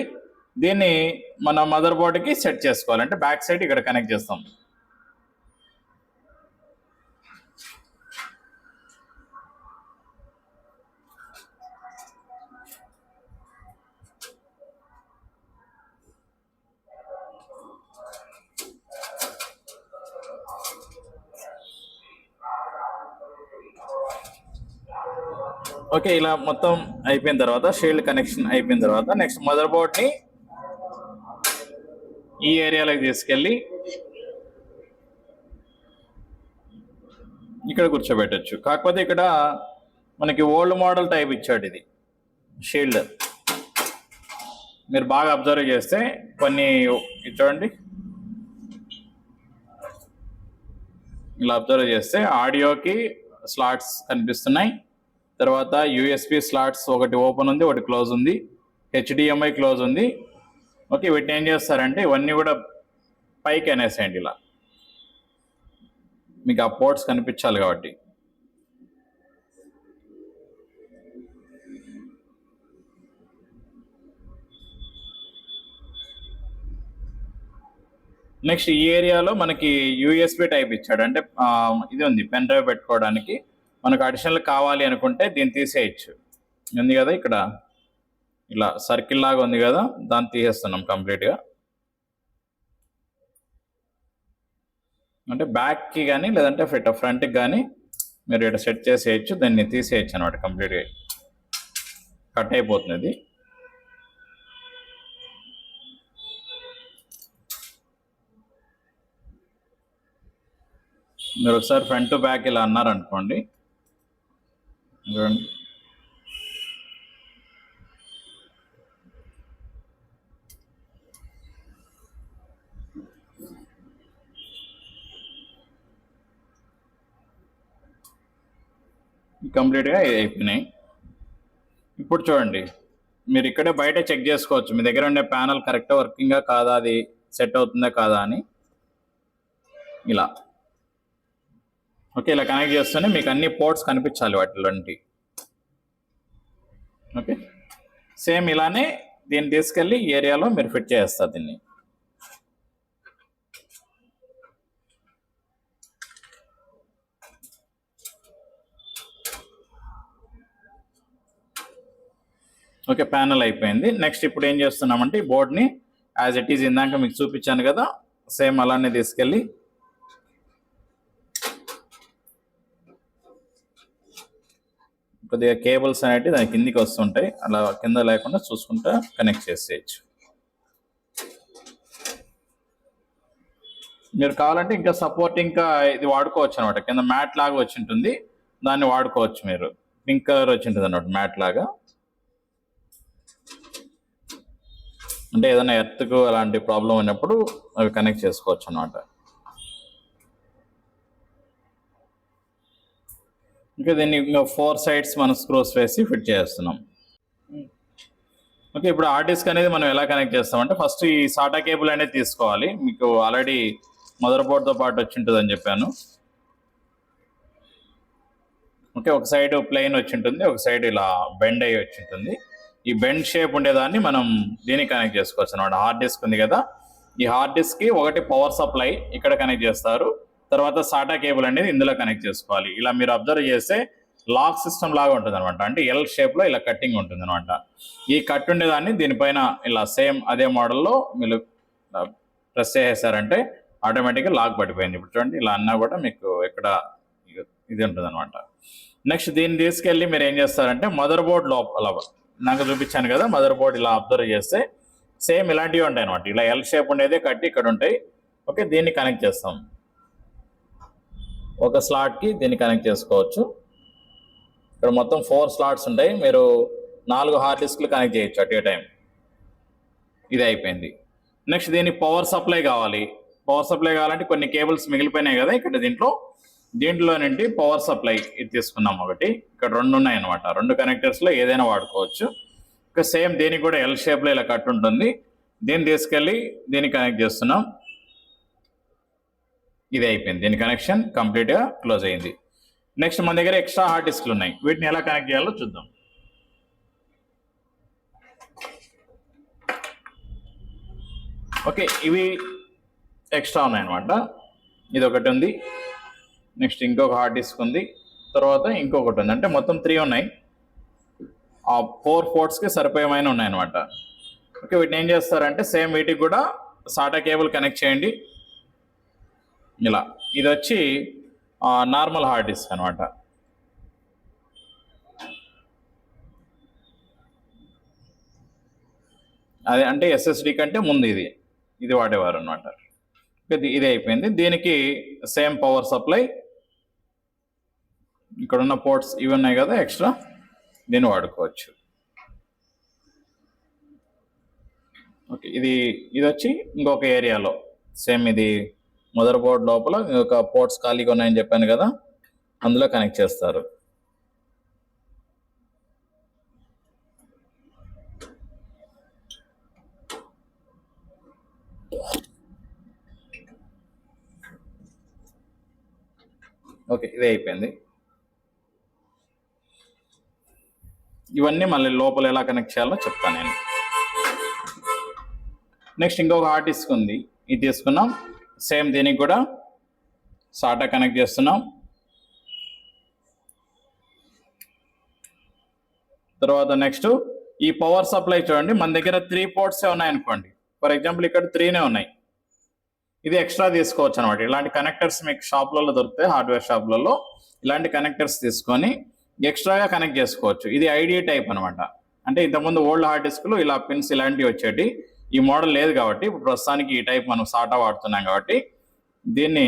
దీన్ని మన మదర్ బోర్డ్కి సెట్ చేసుకోవాలి. అంటే బ్యాక్ సైడ్ ఇక్కడ కనెక్ట్ చేస్తాం. ఓకే, ఇలా మొత్తం అయిపోయిన తర్వాత షీల్డ్ కనెక్షన్ అయిపోయిన తర్వాత నెక్స్ట్ మదర్ బోర్డ్ని ఈ ఏరియాలోకి తీసుకెళ్ళి ఇక్కడ కూర్చోబెట్టచ్చు. కాకపోతే ఇక్కడ మనకి ఓల్డ్ మోడల్ టైప్ ఇచ్చాడు ఇది షీల్డ్. మీరు బాగా అబ్జర్వ్ చేస్తే కొన్ని చూడండి, ఇలా అబ్జర్వ్ చేస్తే ఆడియోకి స్లాట్స్ కనిపిస్తున్నాయి, తర్వాత యూఎస్బి స్లాట్స్ ఒకటి ఓపెన్ ఉంది, ఒకటి క్లోజ్ ఉంది, హెచ్డిఎంఐ క్లోజ్ ఉంది. ఓకే, వీటిని ఏం చేస్తారంటే ఇవన్నీ కూడా పైకి అనేసేయండి, ఇలా మీకు ఆ పోర్ట్స్ కనిపించాలి కాబట్టి. నెక్స్ట్ ఈ ఏరియాలో మనకి యూఎస్బి టైప్ ఇచ్చాడు. అంటే ఇది ఉంది పెన్ డ్రైవ్ పెట్టుకోవడానికి. మనకు అడిషనల్ కావాలి అనుకుంటే దీన్ని తీసేయచ్చు. ఉంది కదా ఇక్కడ ఇలా సర్కిల్ లాగా ఉంది కదా, దాన్ని తీసేస్తున్నాం కంప్లీట్గా. అంటే బ్యాక్కి కానీ లేదంటే ఫ్రంట్కి కానీ మీరు ఇక్కడ సెట్ చేసేయచ్చు, దాన్ని తీసేయచ్చు అనమాట. కంప్లీట్గా కట్ అయిపోతుంది. మీరు ఒకసారి ఫ్రంట్ టు బ్యాక్ ఇలా అన్నారనుకోండి, చూడండి కంప్లీట్గా అయిపోయినాయి. ఇప్పుడు చూడండి, మీరు ఇక్కడే బయట చెక్ చేసుకోవచ్చు మీ దగ్గర ఉండే ప్యానల్ కరెక్ట్గా వర్కింగా కాదా, అది సెట్ అవుతుందా కాదా అని. ఇలా ఓకే, ఇలా కనెక్ట్ చేస్తూనే మీకు అన్ని పోర్ట్స్ కనిపించాలి వాటిలోంటి. ఓకే, సేమ్ ఇలానే దీన్ని తీసుకెళ్ళి ఏరియాలో మీరు ఫిట్ చేస్తారు దీన్ని. ఓకే, ప్యానల్ అయిపోయింది. నెక్స్ట్ ఇప్పుడు ఏం చేస్తున్నామంటే ఈ బోర్డ్ని యాజ్ ఇట్ ఈజ్ ఇందాక మీకు చూపించాను కదా, సేమ్ అలానే తీసుకెళ్ళి కొద్దిగా కేబుల్స్ అనేవి దాని కిందికి వస్తుంటాయి, అలా కింద లేకుండా చూసుకుంటా కనెక్ట్ చేసేయచ్చు. మీరు కావాలంటే ఇంకా సపోర్ట్ ఇంకా ఇది వాడుకోవచ్చు అనమాట. కింద మ్యాట్ లాగా వచ్చి ఉంటుంది, దాన్ని వాడుకోవచ్చు. మీరు పింక్ కలర్ వచ్చి ఉంటుంది అనమాట మ్యాట్ లాగా. అంటే ఏదైనా ఎర్త్కు అలాంటి ప్రాబ్లం ఉన్నప్పుడు అవి కనెక్ట్ చేసుకోవచ్చు అనమాట. ఇంకా దీన్ని ఇంకా 4 సైడ్స్ మనం స్క్రూస్ వేసి ఫిట్ చేస్తున్నాం. ఓకే, ఇప్పుడు హార్డ్ డిస్క్ అనేది మనం ఎలా కనెక్ట్ చేస్తామంటే ఫస్ట్ ఈ సాటా కేబుల్ అనేది తీసుకోవాలి. మీకు ఆల్రెడీ మదర్ బోర్డ్తో పాటు వచ్చి ఉంటుందని చెప్పాను. ఓకే, ఒక సైడ్ ప్లెయిన్ వచ్చి ఉంటుంది, ఒక సైడ్ ఇలా బెండ్ అయ్యి వచ్చి ఉంటుంది. ఈ బెండ్ షేప్ ఉండేదాన్ని మనం దీనికి కనెక్ట్ చేసుకోవచ్చు అనమాట. హార్డ్ డిస్క్ ఉంది కదా, ఈ హార్డ్ డిస్క్కి ఒకటి పవర్ సప్లై ఇక్కడ కనెక్ట్ చేస్తారు, తర్వాత సాటా కేబుల్ అనేది ఇందులో కనెక్ట్ చేసుకోవాలి. ఇలా మీరు అబ్జర్వ్ చేస్తే లాక్ సిస్టమ్ లాగా ఉంటుంది అనమాట. అంటే ఎల్ షేప్లో ఇలా కట్టింగ్ ఉంటుంది అనమాట. ఈ కట్ ఉండేదాన్ని దీనిపైన ఇలా సేమ్ అదే మోడల్లో మీరు ప్రెస్ చేసేసారంటే ఆటోమేటిక్గా లాక్ పడిపోయింది. ఇప్పుడు చూడండి, ఇలా అన్నా కూడా మీకు ఇక్కడ ఇది ఉంటుంది అనమాట. నెక్స్ట్ దీన్ని తీసుకెళ్ళి మీరు ఏం చేస్తారంటే మదర్ బోర్డ్ లోపల నాకు చూపించాను కదా, మదర్ బోర్డ్ ఇలా అబ్జర్వ్ చేస్తే సేమ్ ఇలాంటివి ఉంటాయి అనమాట. ఇలా ఎల్ షేప్ ఉండేది కట్టి ఇక్కడ ఉంటాయి. ఓకే, దీన్ని కనెక్ట్ చేస్తాం. ఒక స్లాట్కి దీన్ని కనెక్ట్ చేసుకోవచ్చు. ఇక్కడ మొత్తం 4 స్లాట్స్ ఉంటాయి. మీరు 4 హార్డ్ డిస్క్లు కనెక్ట్ చేయొచ్చు అట్ ఏ టైం. ఇది అయిపోయింది. నెక్స్ట్ దీనికి పవర్ సప్లై కావాలి. పవర్ సప్లై కావాలంటే కొన్ని కేబుల్స్ మిగిలిపోయినాయి కదా ఇక్కడ దీంట్లో నుండి పవర్ సప్లై ఇది తీసుకున్నాం ఒకటి. ఇక్కడ 2 ఉన్నాయి అనమాట. 2 కనెక్టర్స్లో ఏదైనా వాడుకోవచ్చు. ఇంకా సేమ్ దీనికి కూడా ఎల్ షేప్లో ఇలా కట్ ఉంటుంది. దీన్ని తీసుకెళ్ళి దీన్ని కనెక్ట్ చేస్తున్నాం. ఇది అయిపోయింది. దీని కనెక్షన్ కంప్లీట్గా క్లోజ్ అయింది. నెక్స్ట్ మన దగ్గర ఎక్స్ట్రా హార్డ్ డిస్క్లు ఉన్నాయి. వీటిని ఎలా కనెక్ట్ చేయాలో చూద్దాం. ఓకే, ఇవి ఎక్స్ట్రా ఉన్నాయన్నమాట. ఇది ఒకటి ఉంది, నెక్స్ట్ ఇంకొక హార్డ్ డిస్క్ ఉంది, తర్వాత ఇంకొకటి ఉంది. అంటే మొత్తం 3 ఉన్నాయి. ఆ 4 పోర్ట్స్కి సరిపోయేమైన ఉన్నాయన్నమాట. ఓకే, వీటిని ఏం చేస్తారంటే సేమ్ వీటికి కూడా సాటా కేబుల్ కనెక్ట్ చేయండి. ఇలా ఇది వచ్చి నార్మల్ హార్డ్ డిస్క్ అనమాట. అదే అంటే ఎస్ఎస్డి కంటే ముందు ఇది వాడేవారు అనమాట. ఇది అయిపోయింది. దీనికి సేమ్ పవర్ సప్లై, ఇక్కడ ఉన్న పోర్ట్స్ ఇవి ఉన్నాయి కదా ఎక్స్ట్రా, దీన్ని వాడుకోవచ్చు. ఓకే, ఇది వచ్చి ఇంకొక ఏరియాలో సేమ్ ఇది మదర్ బోర్డ్ లోపల ఒక పోర్ట్స్ ఖాళీగా ఉన్నాయని చెప్పాను కదా, అందులో కనెక్ట్ చేస్తారు. ఓకే, ఇది అయిపోయింది. ఇవన్నీ మళ్ళీ లోపల ఎలా కనెక్ట్ చేయాలో చెప్తాను నేను. నెక్స్ట్ ఇంకొక హార్డ్ డిస్క్ ఉంది, ఇది తీసుకున్నాం. సేమ్ దీనికి కూడా సాటా కనెక్ట్ చేస్తున్నాం. తర్వాత నెక్స్ట్ ఈ పవర్ సప్లై చూడండి, మన దగ్గర 3 పోర్ట్సే ఉన్నాయనుకోండి. ఫర్ ఎగ్జాంపుల్ ఇక్కడ 3నే ఉన్నాయి. ఇది ఎక్స్ట్రా తీసుకోవచ్చు అనమాట. ఇలాంటి కనెక్టర్స్ మీకు షాప్లలో దొరుకుతాయి, హార్డ్వేర్ షాప్లలో. ఇలాంటి కనెక్టర్స్ తీసుకొని ఎక్స్ట్రాగా కనెక్ట్ చేసుకోవచ్చు. ఇది ఐడి టైప్ అనమాట. అంటే ఇంతకుముందు ఓల్డ్ హార్డ్ డిస్క్లు ఇలా పిన్స్ ఇలాంటివి వచ్చేటి. ఈ మోడల్ లేదు కాబట్టి ఇప్పుడు ప్రస్తుతానికి ఈ టైప్ మనం సాటా వాడుతున్నాం కాబట్టి దీన్ని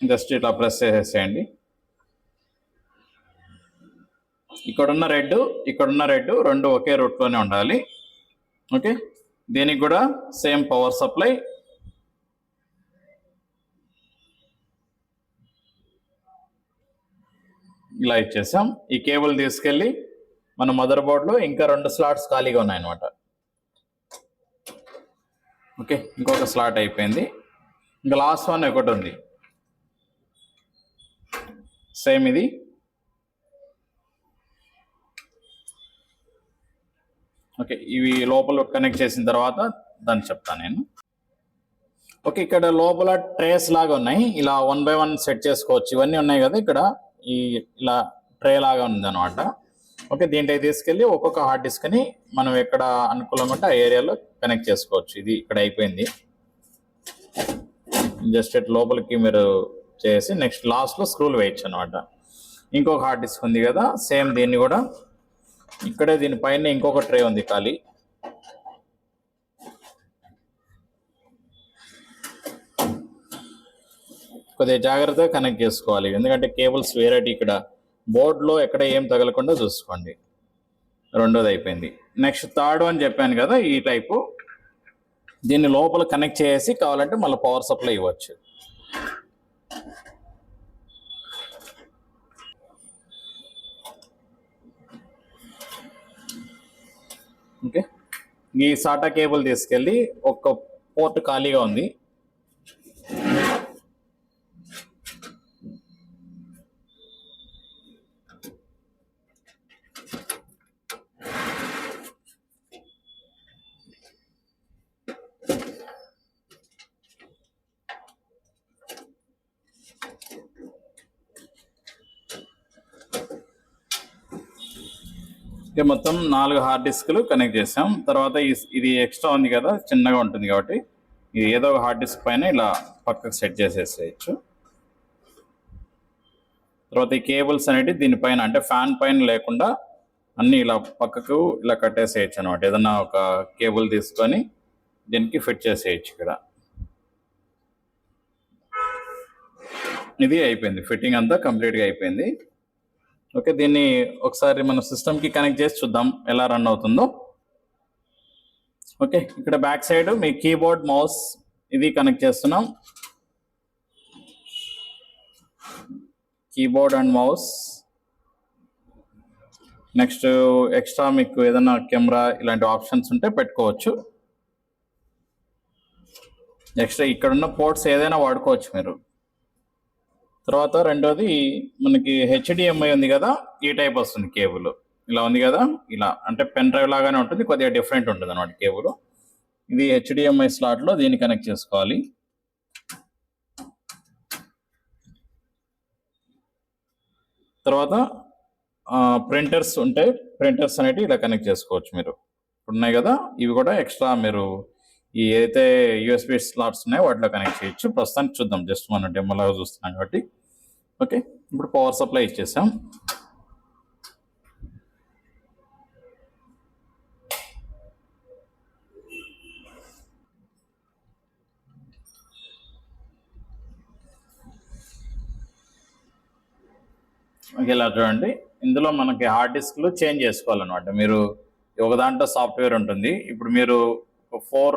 జస్ట్ ఇట్లా ప్రెస్ చేసేసేయండి. ఇక్కడున్న రెడ్ 2 ఒకే రూట్లోనే ఉండాలి. ఓకే, దీనికి కూడా సేమ్ పవర్ సప్లై. ఇలా ఇచ్చేసాం. ఈ కేబుల్ తీసుకెళ్ళి మన మదర్ బోర్డ్లో ఇంకా 2 స్లాట్స్ ఖాళీగా ఉన్నాయన్నమాట. ఓకే, ఇంకొక స్లాట్ అయిపోయింది. ఇంకా లాస్ట్ వన్ ఒకటి ఉంది సేమ్ ఇది. ఓకే, ఇవి లోపల కనెక్ట్ చేసిన తర్వాత దాన్ని చెప్తాను నేను. ఓకే, ఇక్కడ లోపల ట్రేస్ లాగా ఉన్నాయి. ఇలా 1 by 1 సెట్ చేసుకోవచ్చు. ఇవన్నీ ఉన్నాయి కదా ఇక్కడ, ఇలా ట్రే లాగా ఉంది అనమాట. ఓకే, దీంట్లో తీసుకెళ్ళి ఒక్కొక్క హార్డ్ డిస్క్ని మనం ఎక్కడ అనుకూలంగా ఉంటే ఆ ఏరియాలో కనెక్ట్ చేసుకోవచ్చు. ఇది ఇక్కడ అయిపోయింది. జస్ట్ లోపలికి మీరు చేసి నెక్స్ట్ లాస్ట్లో స్క్రూలు వేయచ్చు అనమాట. ఇంకొక హార్డ్ డిస్క్ ఉంది కదా, సేమ్ దీన్ని కూడా ఇక్కడే దీనిపైన ఇంకొక ట్రే ఉంది ఖాళీ. కొద్దిగా జాగ్రత్తగా కనెక్ట్ చేసుకోవాలి, ఎందుకంటే కేబుల్స్ వేరేటి ఇక్కడ బోర్డులో ఎక్కడ ఏం తగలకుండా చూసుకోండి. రెండోది అయిపోయింది. నెక్స్ట్ థర్డ్ వన్ చెప్పాను కదా, ఈ టైపు. దీన్ని లోపల కనెక్ట్ చేసి కావాలంటే మళ్ళీ పవర్ సప్లై ఇవ్వచ్చు. ఓకే, ఈ సాటా కేబుల్ తీసుకెళ్ళి ఒక పోర్ట్ ఖాళీగా ఉంది, మొత్తం 4 హార్డ్ డిస్క్లు కనెక్ట్ చేసాం. తర్వాత ఇది ఎక్స్ట్రా ఉంది కదా, చిన్నగా ఉంటుంది కాబట్టి ఇది ఏదో ఒక హార్డ్ డిస్క్ పైన ఇలా పక్కకు సెట్ చేసేసేయచ్చు. తర్వాత ఈ కేబుల్స్ అనేవి దీనిపైన అంటే ఫ్యాన్ పైన లేకుండా అన్నీ ఇలా పక్కకు ఇలా కట్టేసేయచ్చు అనమాట. ఏదన్నా ఒక కేబుల్ తీసుకొని దీనికి ఫిట్ చేసేయచ్చు. ఇక్కడ ఇది అయిపోయింది, ఫిట్టింగ్ అంతా కంప్లీట్గా అయిపోయింది. ఓకే, దీన్ని ఒకసారి మన సిస్టమ్కి కనెక్ట్ చేసి చూద్దాం ఎలా రన్ అవుతుందో. ఓకే, ఇక్కడ బ్యాక్ సైడ్ మీ కీబోర్డ్ మౌస్ ఇది కనెక్ట్ చేస్తున్నాం. Keyboard and mouse. Next extra మీకు ఏదైనా కెమెరా ఇలాంటి ఆప్షన్స్ ఉంటే పెట్టుకోవచ్చు. నెక్స్ట్ ఇక్కడ ఉన్న పోర్ట్స్ ఏదైనా వాడుకోవచ్చు మీరు. తర్వాత రెండోది మనకి HDMI ఉంది కదా, ఈ టైప్ వస్తుంది కేబుల్. ఇలా ఉంది కదా, ఇలా అంటే పెన్ డ్రైవ్ లాగానే ఉంటుంది, కొద్దిగా డిఫరెంట్ ఉంటుంది అన్నమాట కేబుల్. ఇది HDMI స్లాట్లో దీన్ని కనెక్ట్ చేసుకోవాలి. తర్వాత ప్రింటర్స్ ఉంటాయి, ప్రింటర్స్ అనేవి ఇలా కనెక్ట్ చేసుకోవచ్చు మీరు. ఉన్నాయి కదా, ఇవి కూడా ఎక్స్ట్రా మీరు ఈ ఏదైతే USB స్లాట్స్ ఉన్నాయో వాటిలో కనెక్ట్ చేయొచ్చు. ప్రస్తుతానికి చూద్దాం, జస్ట్ మనం డెమోలాగా చూస్తున్నాం కాబట్టి. ఓకే, ఇప్పుడు పవర్ సప్లై ఇచ్చేసాం. ఇలా చూడండి, ఇందులో మనకి హార్డ్ డిస్క్లు చేంజ్ చేసుకోవాలన్నమాట. మీరు ఒక దాంట్లో సాఫ్ట్వేర్ ఉంటుంది. ఇప్పుడు మీరు 4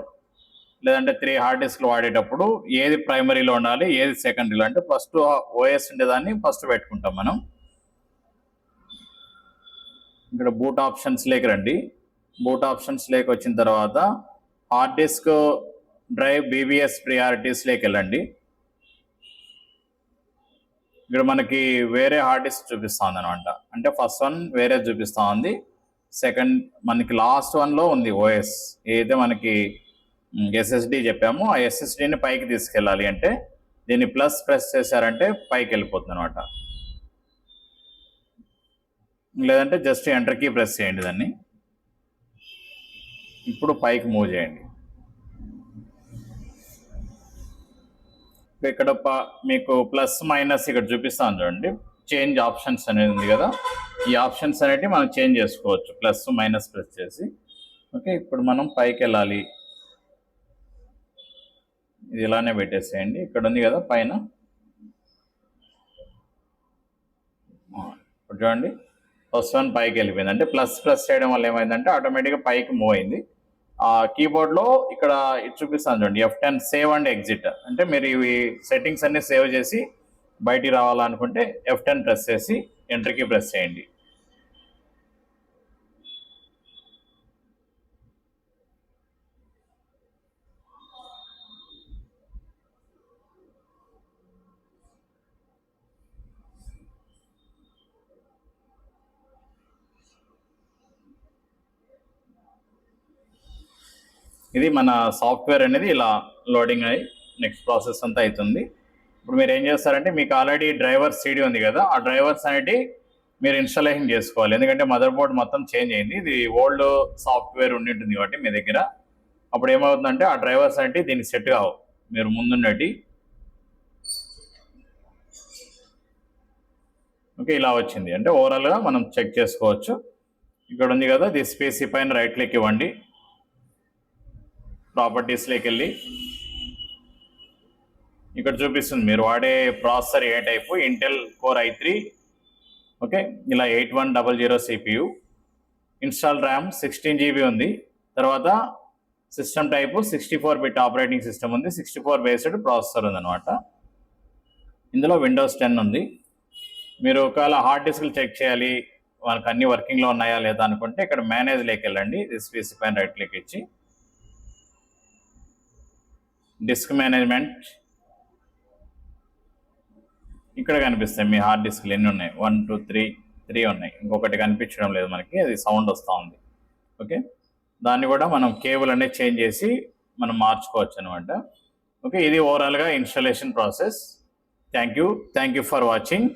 లేదంటే 3 హార్డ్ డిస్క్లు వాడేటప్పుడు ఏది ప్రైమరీలో ఉండాలి, ఏది సెకండరీలో అంటే ఫస్ట్ OS ఉండేదాన్ని ఫస్ట్ పెట్టుకుంటాం మనం. ఇక్కడ బూట్ ఆప్షన్స్ లేక రండి. బూట్ ఆప్షన్స్ లేక వచ్చిన తర్వాత hard disk drive BBS priorities లేక వెళ్ళండి. ఇక్కడ మనకి వేరే హార్డ్ డిస్క్ చూపిస్తూ ఉంది అనమాట. అంటే ఫస్ట్ వన్ వేరే చూపిస్తూ ఉంది, సెకండ్ మనకి లాస్ట్ వన్లో ఉంది OS. ఏదైతే మనకి SSD చెప్పామో ఆ SSDని పైకి తీసుకెళ్ళాలి అంటే దీన్ని ప్రెస్ చేశారంటే పైకి వెళ్ళిపోతుంది అనమాట. లేదంటే జస్ట్ ఎంటర్ కీ ప్రెస్ చేయండి దాన్ని. ఇప్పుడు పైకి మూవ్ చేయండి. ఇక్కడ మీకు ప్లస్ మైనస్ ఇక్కడ చూపిస్తాను చూడండి, చేంజ్ ఆప్షన్స్ అనేది ఉంది కదా, ఈ ఆప్షన్స్ అనేవి మనం చేంజ్ చేసుకోవచ్చు ప్లస్ మైనస్ ప్రెస్ చేసి. ఓకే, ఇప్పుడు మనం పైకి వెళ్ళాలి, ఇది ఇలానే పెట్టేసేయండి. ఇక్కడ ఉంది కదా పైన, ఇప్పుడు చూడండి ఫస్ట్ వన్ పైకి వెళ్ళిపోయింది. అంటే ప్రెస్ చేయడం వల్ల ఏమైందంటే ఆటోమేటిక్గా పైకి మూవ్ అయింది. కీబోర్డ్లో ఇక్కడ ఇది చూపిస్తాను చూడండి, F10 సేవ్ అండ్ ఎగ్జిట్. అంటే మీరు ఇవి సెట్టింగ్స్ అన్ని సేవ్ చేసి బయటికి రావాలనుకుంటే F10 ప్రెస్ చేసి ఎంటర్ కీ ప్రెస్ చేయండి. ఇది మన సాఫ్ట్వేర్ అనేది ఇలా లోడింగ్ అయ్యి నెక్స్ట్ ప్రాసెస్ అంతా అవుతుంది. ఇప్పుడు మీరు ఏం చేస్తారంటే మీకు ఆల్రెడీ డ్రైవర్ CD ఉంది కదా, ఆ డ్రైవర్స్ అనేవి మీరు ఇన్స్టాలేషన్ చేసుకోవాలి. ఎందుకంటే మదర్ బోర్డ్ మొత్తం చేంజ్ అయింది, ఇది ఓల్డ్ సాఫ్ట్వేర్ ఉండింటుంది కాబట్టి మీ దగ్గర. అప్పుడు ఏమవుతుందంటే ఆ డ్రైవర్స్ అనేవి దీనికి సెట్ కావు మీరు ముందున్నటి. ఓకే, ఇలా వచ్చింది. అంటే ఓవరాల్గా మనం చెక్ చేసుకోవచ్చు. ఇక్కడ ఉంది కదా, దిస్ PC పైన రైట్ క్లిక్ ఇవ్వండి, ప్రాపర్టీస్లోకి వెళ్ళి ఇక్కడ చూపిస్తుంది మీరు వాడే ప్రాసెసర్ ఏ type, Intel core i3. Okay, ఇలా 8100 CPU, ఇన్స్టాల్ ర్యామ్ 16 GB ఉంది. తర్వాత system type 64-bit operating system ఉంది, 64 బేస్డ్ ప్రాసెసర్ ఉందన్నమాట. ఇందులో Windows 10 ఉంది. మీరు ఒకవేళ హార్డ్ డిస్క్లు చెక్ చేయాలి, మనకు అన్ని వర్కింగ్లో ఉన్నాయా లేదా అనుకుంటే ఇక్కడ మేనేజ్లోకి వెళ్ళండి. దిస్ పీసీ పైన రైట్ క్లిక్ ఇచ్చి డిస్క్ మేనేజ్మెంట్, ఇక్కడ కనిపిస్తాయి మీ హార్డ్ డిస్క్లు ఎన్ని ఉన్నాయి. 1 2 3 ఉన్నాయి, ఇంకొకటి కనిపించడం లేదు మనకి, అది సౌండ్ వస్తూ ఉంది. ఓకే, దాన్ని కూడా మనం కేబుల్ అనేది చేంజ్ చేసి మనం మార్చుకోవచ్చు అనమాట. ఓకే, ఇది ఓవరాల్గా installation process. Thank you for watching.